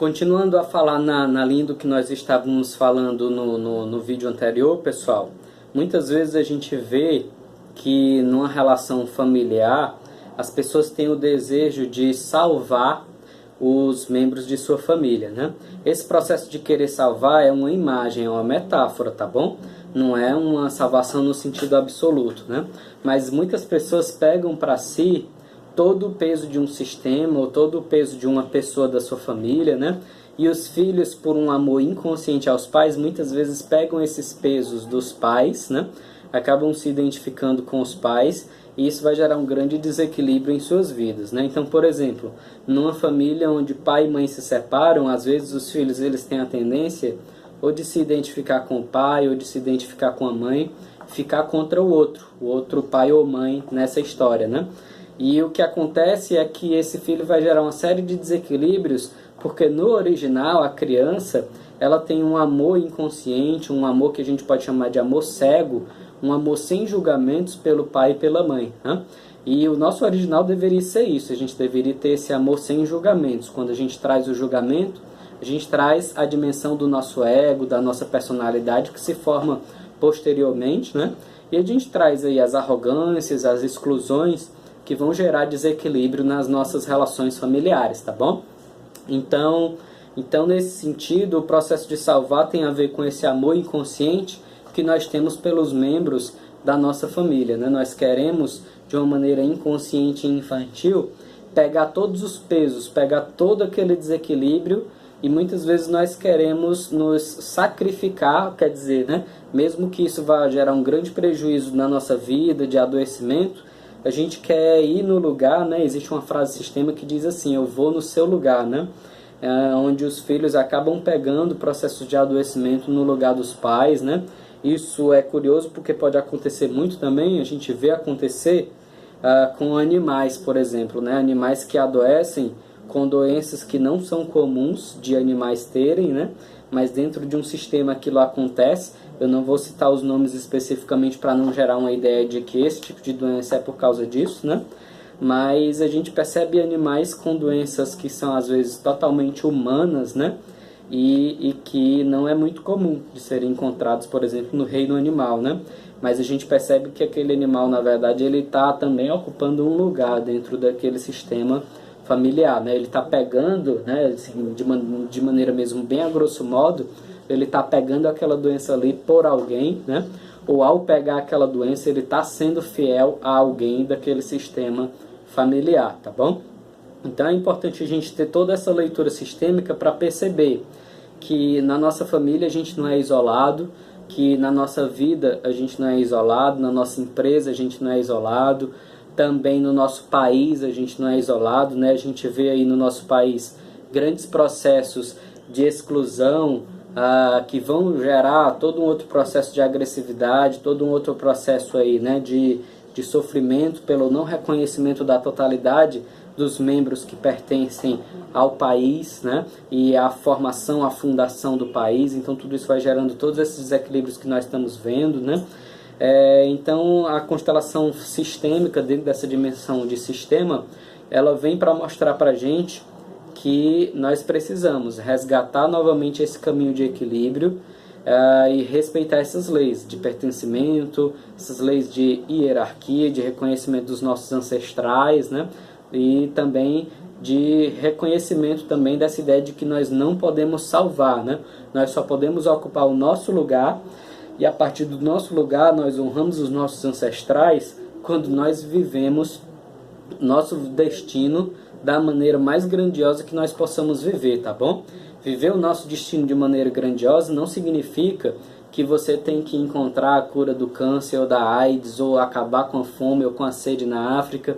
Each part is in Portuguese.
Continuando a falar na linha do que nós estávamos falando no vídeo anterior, pessoal, muitas vezes a gente vê que numa relação familiar as pessoas têm o desejo de salvar os membros de sua família, né? Esse processo de querer salvar é uma imagem, é uma metáfora, tá bom? Não é uma salvação no sentido absoluto, né? Mas muitas pessoas pegam para si todo o peso de um sistema ou todo o peso de uma pessoa da sua família, né? E os filhos, por um amor inconsciente aos pais, muitas vezes pegam esses pesos dos pais, né? Acabam se identificando com os pais e isso vai gerar um grande desequilíbrio em suas vidas, né? Então, por exemplo, numa família onde pai e mãe se separam, às vezes os filhos eles têm a tendência ou de se identificar com o pai ou de se identificar com a mãe, ficar contra o outro pai ou mãe nessa história, né? E o que acontece é que esse filho vai gerar uma série de desequilíbrios, porque no original a criança ela tem um amor inconsciente, um amor que a gente pode chamar de amor cego, um amor sem julgamentos pelo pai e pela mãe, né? E o nosso original deveria ser isso, a gente deveria ter esse amor sem julgamentos. Quando a gente traz o julgamento, a gente traz a dimensão do nosso ego, da nossa personalidade que se forma posteriormente, né? E a gente traz aí as arrogâncias, as exclusões que vão gerar desequilíbrio nas nossas relações familiares, tá bom? Então, nesse sentido, o processo de salvar tem a ver com esse amor inconsciente que nós temos pelos membros da nossa família, né? Nós queremos, de uma maneira inconsciente e infantil, pegar todos os pesos, pegar todo aquele desequilíbrio e muitas vezes nós queremos nos sacrificar, quer dizer, né? Mesmo que isso vá gerar um grande prejuízo na nossa vida, de adoecimento, a gente quer ir no lugar, né? Existe uma frase sistema que diz assim, eu vou no seu lugar, né? Onde os filhos acabam pegando processos de adoecimento no lugar dos pais, né? Isso é curioso porque pode acontecer muito também, a gente vê acontecer com animais, por exemplo, né? Animais que adoecem com doenças que não são comuns de animais terem, né? Mas dentro de um sistema aquilo acontece. Eu não vou citar os nomes especificamente para não gerar uma ideia de que esse tipo de doença é por causa disso, né? Mas a gente percebe animais com doenças que são às vezes totalmente humanas, né? E que não é muito comum de serem encontrados, por exemplo, no reino animal, né? Mas a gente percebe que aquele animal, na verdade, ele está também ocupando um lugar dentro daquele sistema familiar, né? Ele está pegando, né, assim, de maneira mesmo bem a grosso modo, ele está pegando aquela doença ali por alguém, né? Ou ao pegar aquela doença, ele está sendo fiel a alguém daquele sistema familiar, tá bom? Então é importante a gente ter toda essa leitura sistêmica para perceber que na nossa família a gente não é isolado, que na nossa vida a gente não é isolado, na nossa empresa a gente não é isolado, também no nosso país a gente não é isolado, né? A gente vê aí no nosso país grandes processos de exclusão, que vão gerar todo um outro processo de agressividade, todo um outro processo aí, né, de sofrimento pelo não reconhecimento da totalidade dos membros que pertencem ao país, né, e a formação, a fundação do país. Então tudo isso vai gerando todos esses desequilíbrios que nós estamos vendo, né? Então a constelação sistêmica, dentro dessa dimensão de sistema, ela vem para mostrar para a gente que nós precisamos resgatar novamente esse caminho de equilíbrio e respeitar essas leis de pertencimento, essas leis de hierarquia, de reconhecimento dos nossos ancestrais, né? E também de reconhecimento também dessa ideia de que nós não podemos salvar, né? Nós só podemos ocupar o nosso lugar e a partir do nosso lugar nós honramos os nossos ancestrais quando nós vivemos nosso destino da maneira mais grandiosa que nós possamos viver, tá bom? Viver o nosso destino de maneira grandiosa não significa que você tem que encontrar a cura do câncer ou da AIDS, ou acabar com a fome ou com a sede na África.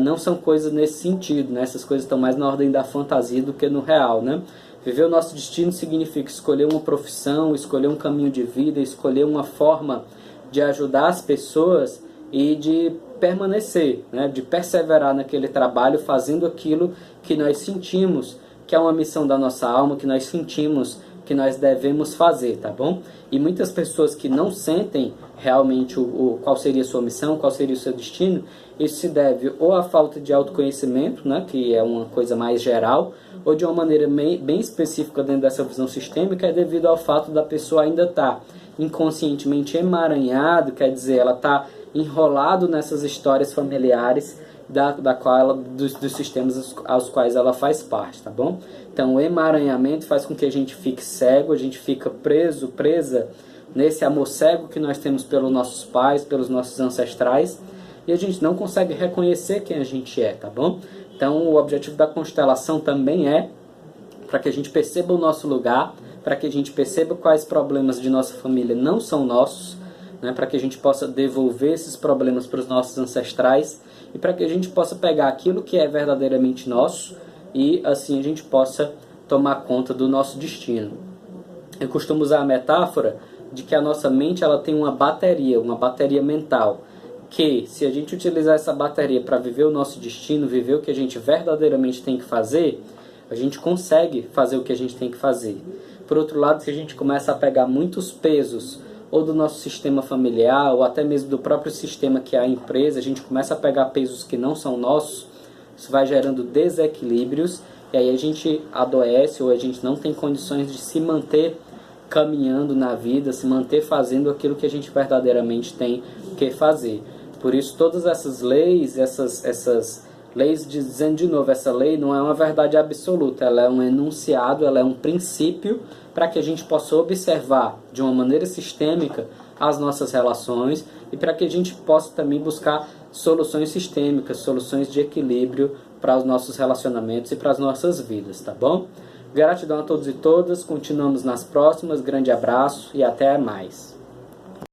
Não são coisas nesse sentido, né? Essas coisas estão mais na ordem da fantasia do que no real, né? Viver o nosso destino significa escolher uma profissão, escolher um caminho de vida, escolher uma forma de ajudar as pessoas e de permanecer, né, de perseverar naquele trabalho, fazendo aquilo que nós sentimos que é uma missão da nossa alma, que nós sentimos que nós devemos fazer, tá bom? E muitas pessoas que não sentem realmente qual seria a sua missão, qual seria o seu destino, isso se deve ou à falta de autoconhecimento, né, que é uma coisa mais geral, ou de uma maneira bem específica dentro dessa visão sistêmica, é devido ao fato da pessoa ainda estar inconscientemente emaranhado, quer dizer, ela está enrolado nessas histórias familiares dos sistemas aos quais ela faz parte, tá bom? Então, o emaranhamento faz com que a gente fique cego, a gente fica presa nesse amor cego que nós temos pelos nossos pais, pelos nossos ancestrais, e a gente não consegue reconhecer quem a gente é, tá bom? Então, o objetivo da constelação também é para que a gente perceba o nosso lugar, para que a gente perceba quais problemas de nossa família não são nossos, né, para que a gente possa devolver esses problemas para os nossos ancestrais e para que a gente possa pegar aquilo que é verdadeiramente nosso e assim a gente possa tomar conta do nosso destino. Eu costumo usar a metáfora de que a nossa mente ela tem uma bateria mental, que se a gente utilizar essa bateria para viver o nosso destino, viver o que a gente verdadeiramente tem que fazer, a gente consegue fazer o que a gente tem que fazer. Por outro lado, se a gente começa a pegar muitos pesos ou do nosso sistema familiar, ou até mesmo do próprio sistema que é a empresa, a gente começa a pegar pesos que não são nossos, isso vai gerando desequilíbrios, e aí a gente adoece, ou a gente não tem condições de se manter caminhando na vida, se manter fazendo aquilo que a gente verdadeiramente tem que fazer. Por isso, todas essas leis, essas leis, dizendo de novo, essa lei não é uma verdade absoluta, ela é um enunciado, ela é um princípio para que a gente possa observar de uma maneira sistêmica as nossas relações e para que a gente possa também buscar soluções sistêmicas, soluções de equilíbrio para os nossos relacionamentos e para as nossas vidas, tá bom? Gratidão a todos e todas, continuamos nas próximas, grande abraço e até mais.